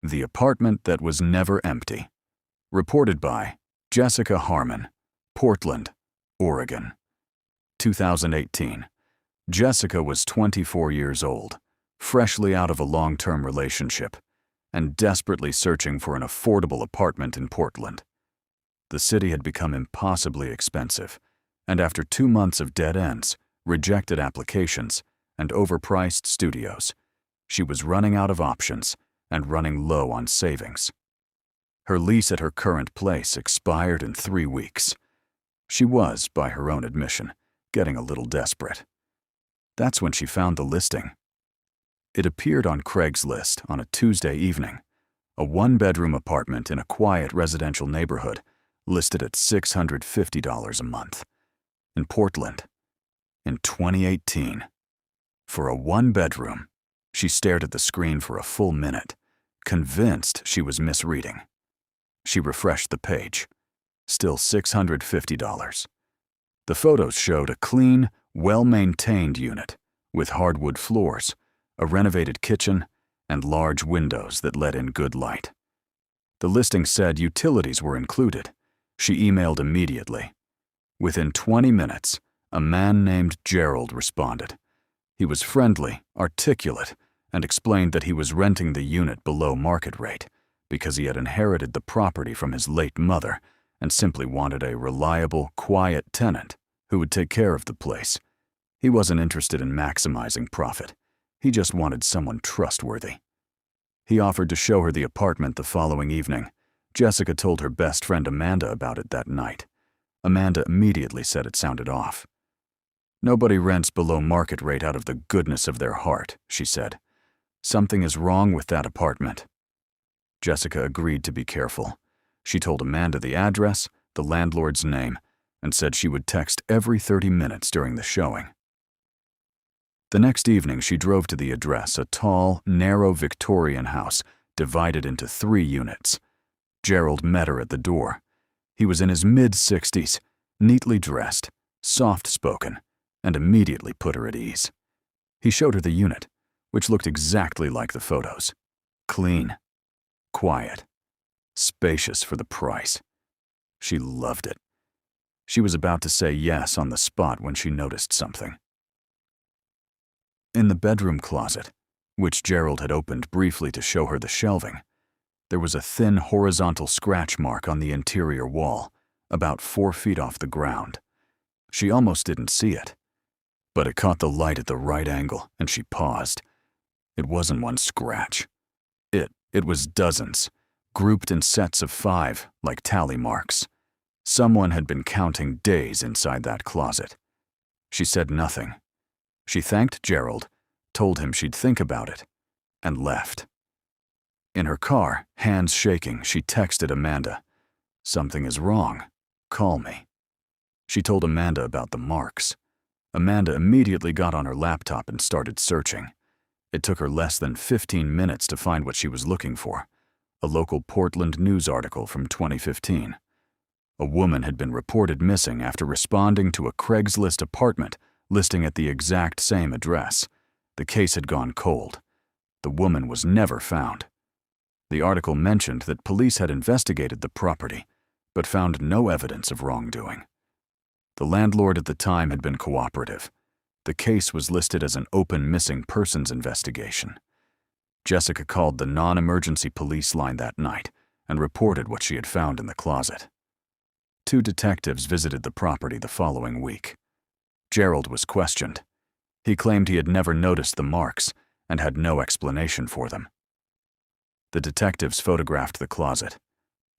The Apartment That Was Never Empty. Reported by Jessica Harmon, Portland, Oregon. 2018. Jessica was 24 years old, freshly out of a long-term relationship, and desperately searching for an affordable apartment in Portland. The city had become impossibly expensive, and after 2 months of dead ends, rejected applications, and overpriced studios, she was running out of options and running low on savings. Her lease at her current place expired in 3 weeks. She was, by her own admission, getting a little desperate. That's when she found the listing. It appeared on Craigslist on a Tuesday evening, a 1-bedroom apartment in a quiet residential neighborhood listed at $650 a month. In Portland, in 2018. For a 1-bedroom, she stared at the screen for a full minute, convinced she was misreading. She refreshed the page. Still $650. The photos showed a clean, well-maintained unit with hardwood floors, a renovated kitchen, and large windows that let in good light. The listing said utilities were included. She emailed immediately. Within 20 minutes, a man named Gerald responded. He was friendly, articulate, and explained that he was renting the unit below market rate because he had inherited the property from his late mother and simply wanted a reliable, quiet tenant who would take care of the place. He wasn't interested in maximizing profit. He just wanted someone trustworthy. He offered to show her the apartment the following evening. Jessica told her best friend Amanda about it that night. Amanda immediately said it sounded off. "Nobody rents below market rate out of the goodness of their heart," she said. "Something is wrong with that apartment." Jessica agreed to be careful. She told Amanda the address, the landlord's name, and said she would text every 30 minutes during the showing. The next evening, she drove to the address, a tall, narrow Victorian house divided into 3 units. Gerald met her at the door. He was in his mid-60s, neatly dressed, soft-spoken, and immediately put her at ease. He showed her the unit, which looked exactly like the photos. Clean, quiet, spacious for the price. She loved it. She was about to say yes on the spot when she noticed something. In the bedroom closet, which Gerald had opened briefly to show her the shelving, there was a thin horizontal scratch mark on the interior wall, about 4 feet off the ground. She almost didn't see it, but it caught the light at the right angle, and she paused. It wasn't one scratch. It was dozens, grouped in sets of 5, like tally marks. Someone had been counting days inside that closet. She said nothing. She thanked Gerald, told him she'd think about it, and left. In her car, hands shaking, she texted Amanda, "Something is wrong. Call me." She told Amanda about the marks. Amanda immediately got on her laptop and started searching. It took her less than 15 minutes to find what she was looking for, a local Portland news article from 2015. A woman had been reported missing after responding to a Craigslist apartment listing at the exact same address. The case had gone cold. The woman was never found. The article mentioned that police had investigated the property, but found no evidence of wrongdoing. The landlord at the time had been cooperative. The case was listed as an open missing persons investigation. Jessica called the non-emergency police line that night and reported what she had found in the closet. 2 detectives visited the property the following week. Gerald was questioned. He claimed he had never noticed the marks and had no explanation for them. The detectives photographed the closet.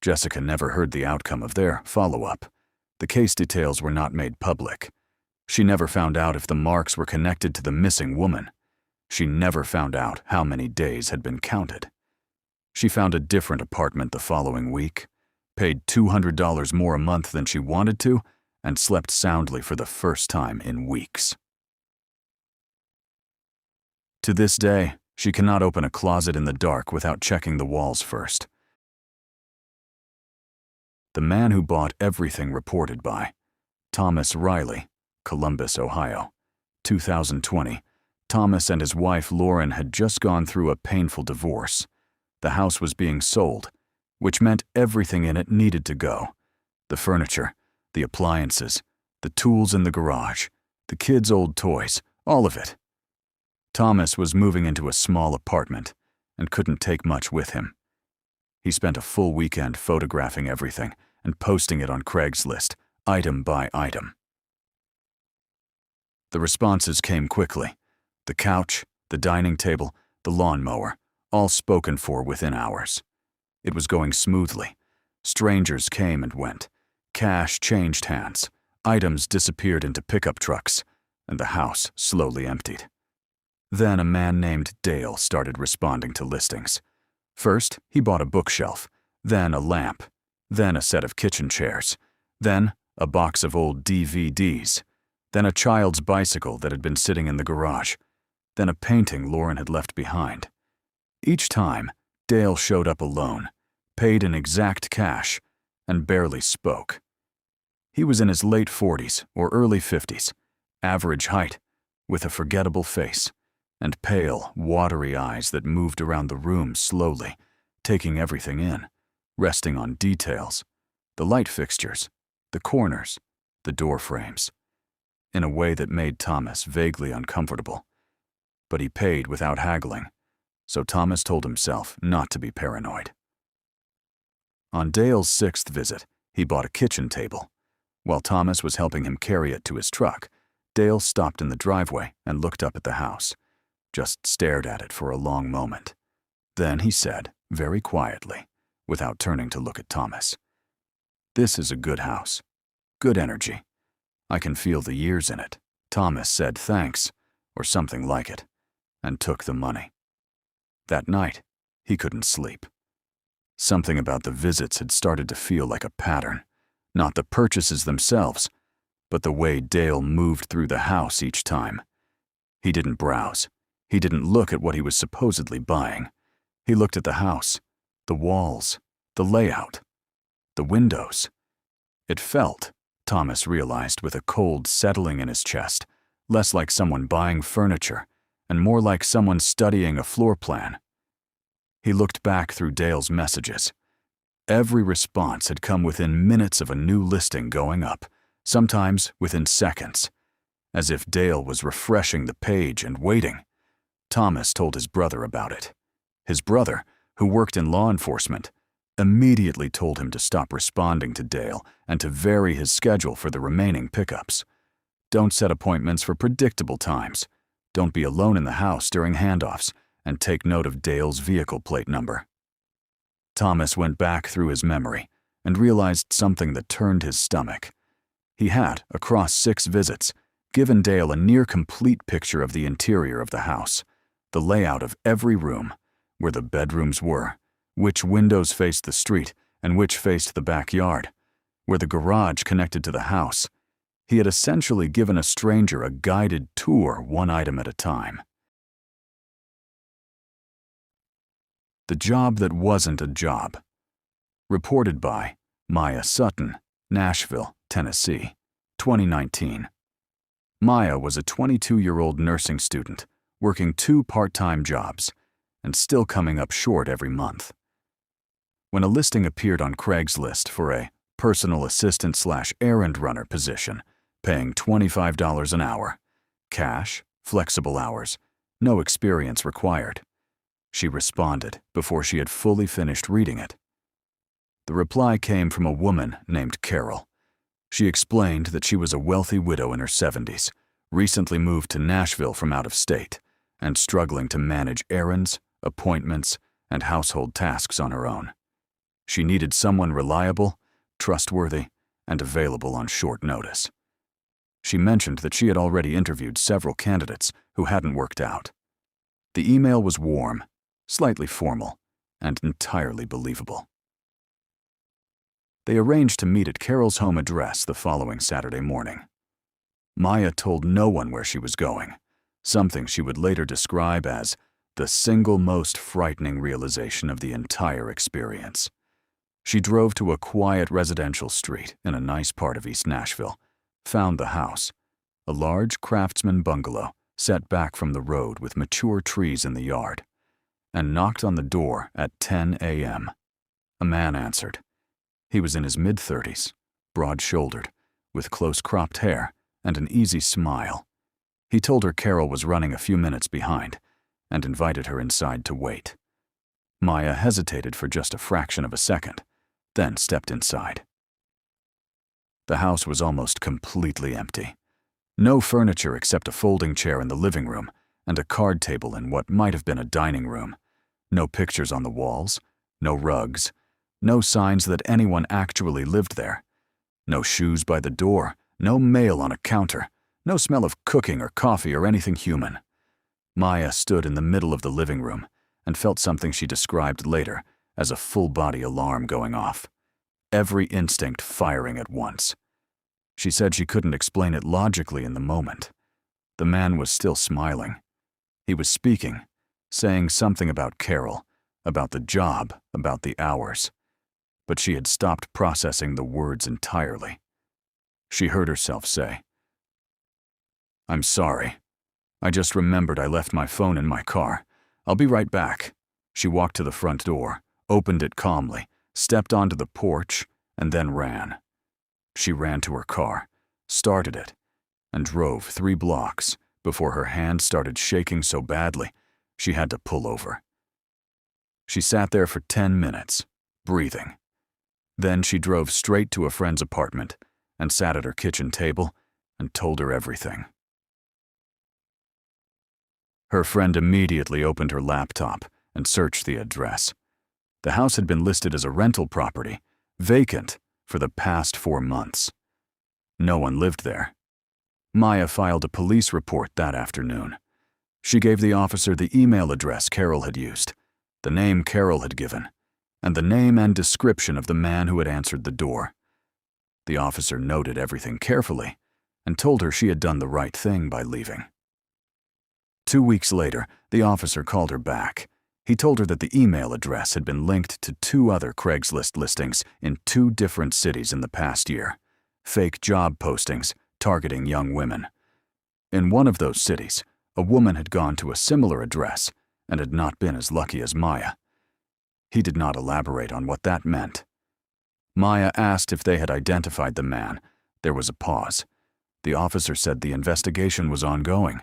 Jessica never heard the outcome of their follow-up. The case details were not made public. She never found out if the marks were connected to the missing woman. She never found out how many days had been counted. She found a different apartment the following week, paid $200 more a month than she wanted to, and slept soundly for the first time in weeks. To this day, she cannot open a closet in the dark without checking the walls first. The Man Who Bought Everything reported by Thomas Riley, Columbus, Ohio. 2020. Thomas and his wife Lauren had just gone through a painful divorce. The house was being sold, which meant everything in it needed to go. The furniture, the appliances, the tools in the garage, the kids' old toys, all of it. Thomas was moving into a small apartment and couldn't take much with him. He spent a full weekend photographing everything and posting it on Craigslist, item by item. The responses came quickly. The couch, the dining table, the lawnmower, all spoken for within hours. It was going smoothly. Strangers came and went. Cash changed hands. Items disappeared into pickup trucks, and the house slowly emptied. Then a man named Dale started responding to listings. First, he bought a bookshelf, then a lamp, then a set of kitchen chairs, then a box of old DVDs, then a child's bicycle that had been sitting in the garage, then a painting Lauren had left behind. Each time, Dale showed up alone, paid in exact cash, and barely spoke. He was in his late 40s or early 50s, average height, with a forgettable face, and pale, watery eyes that moved around the room slowly, taking everything in, resting on details, the light fixtures, the corners, the door frames, in a way that made Thomas vaguely uncomfortable. But he paid without haggling, so Thomas told himself not to be paranoid. On Dale's 6th visit, he bought a kitchen table. While Thomas was helping him carry it to his truck, Dale stopped in the driveway and looked up at the house, just stared at it for a long moment. Then he said, very quietly, without turning to look at Thomas, "This is a good house. Good energy. I can feel the years in it." Thomas said thanks, or something like it, and took the money. That night, he couldn't sleep. Something about the visits had started to feel like a pattern, not the purchases themselves, but the way Dale moved through the house each time. He didn't browse. He didn't look at what he was supposedly buying. He looked at the house, the walls, the layout, the windows. It felt, Thomas realized with a cold settling in his chest, less like someone buying furniture and more like someone studying a floor plan. He looked back through Dale's messages. Every response had come within minutes of a new listing going up, sometimes within seconds, as if Dale was refreshing the page and waiting. Thomas told his brother about it. His brother, who worked in law enforcement, immediately told him to stop responding to Dale and to vary his schedule for the remaining pickups. Don't set appointments for predictable times. Don't be alone in the house during handoffs, and take note of Dale's vehicle plate number. Thomas went back through his memory and realized something that turned his stomach. He had, across 6 visits, given Dale a near-complete picture of the interior of the house, the layout of every room, where the bedrooms were, which windows faced the street and which faced the backyard, where the garage connected to the house. He had essentially given a stranger a guided tour one item at a time. The job that wasn't a job. Reported by Maya Sutton, Nashville, Tennessee, 2019. Maya was a 22-year-old nursing student, working 2 part-time jobs, and still coming up short every month. When a listing appeared on Craigslist for a personal assistant/errand runner position, paying $25 an hour, cash, flexible hours, no experience required, she responded before she had fully finished reading it. The reply came from a woman named Carol. She explained that she was a wealthy widow in her 70s, recently moved to Nashville from out of state, and struggling to manage errands, appointments, and household tasks on her own. She needed someone reliable, trustworthy, and available on short notice. She mentioned that she had already interviewed several candidates who hadn't worked out. The email was warm, slightly formal, and entirely believable. They arranged to meet at Carol's home address the following Saturday morning. Maya told no one where she was going, something she would later describe as the single most frightening realization of the entire experience. She drove to a quiet residential street in a nice part of East Nashville, found the house, a large craftsman bungalow set back from the road with mature trees in the yard. and knocked on the door at 10 a.m. A man answered. He was in his mid-30s, broad-shouldered, with close-cropped hair and an easy smile. He told her Carol was running a few minutes behind and invited her inside to wait. Maya hesitated for just a fraction of a second, then stepped inside. The house was almost completely empty. No furniture except a folding chair in the living room and a card table in what might have been a dining room. No pictures on the walls, no rugs, no signs that anyone actually lived there. No shoes by the door, no mail on a counter, no smell of cooking or coffee or anything human. Maya stood in the middle of the living room and felt something she described later as a full-body alarm going off, every instinct firing at once. She said she couldn't explain it logically in the moment. The man was still smiling. He was speaking, saying something about Carol, about the job, about the hours. But she had stopped processing the words entirely. She heard herself say, "I'm sorry. I just remembered I left my phone in my car. I'll be right back." She walked to the front door, opened it calmly, stepped onto the porch, and then ran. She ran to her car, started it, and drove 3 blocks before her hand started shaking so badly she had to pull over. She sat there for 10 minutes, breathing. Then she drove straight to a friend's apartment and sat at her kitchen table and told her everything. Her friend immediately opened her laptop and searched the address. The house had been listed as a rental property, vacant, for the past 4 months. No one lived there. Maya filed a police report that afternoon. She gave the officer the email address Carol had used, the name Carol had given, and the name and description of the man who had answered the door. The officer noted everything carefully and told her she had done the right thing by leaving. 2 weeks later, the officer called her back. He told her that the email address had been linked to 2 other Craigslist listings in 2 different cities in the past year, fake job postings targeting young women. In one of those cities, a woman had gone to a similar address and had not been as lucky as Maya. He did not elaborate on what that meant. Maya asked if they had identified the man. There was a pause. The officer said the investigation was ongoing.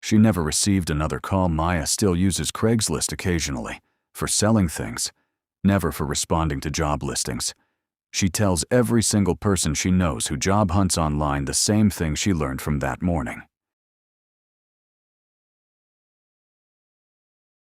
She never received another call. Maya still uses Craigslist occasionally, for selling things, never for responding to job listings. She tells every single person she knows who job hunts online the same thing she learned from that morning.